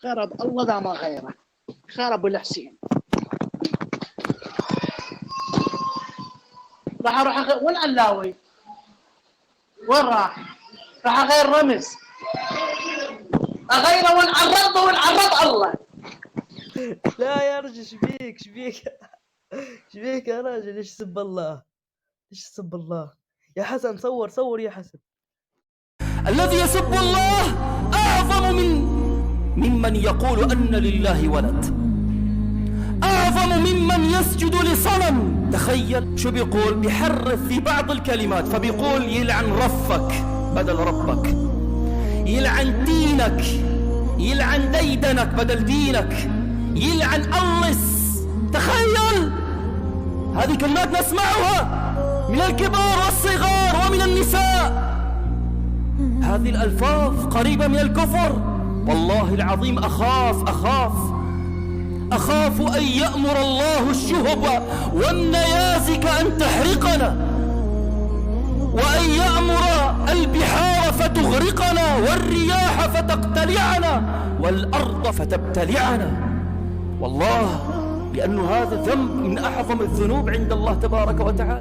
خرب الله ذا ما غيره، خرب الحسين. راح اروح وين علاوي؟ وين راح؟ راح اغير رمز، اغيره وين عرضه وين عرض الله. لا يا رجل شبيك شبيك يا راجل؟ ليش سب الله؟ ليش سب الله؟ يا حسن صور يا حسن. الذي يسب الله أعظم ممن يقول أن لله ولد، أعظم ممن يسجد لصنم. تخيل شو بيقول، بيحرف في بعض الكلمات، فبيقول يلعن رفك بدل ربك، يلعن دينك، يلعن ديدنك بدل دينك، يلعن اللص. تخيل هذه كلمات نسمعها من الكبار والصغار ومن النساء. هذه الألفاظ قريبة من الكفر. والله العظيم أخاف أن يأمر الله الشهب والنيازك أن تحرقنا، وأن يأمر البحار فتغرقنا، والرياح فتقتلعنا، والأرض فتبتلعنا. والله لأن هذا ذنب من أعظم الذنوب عند الله تبارك وتعالى.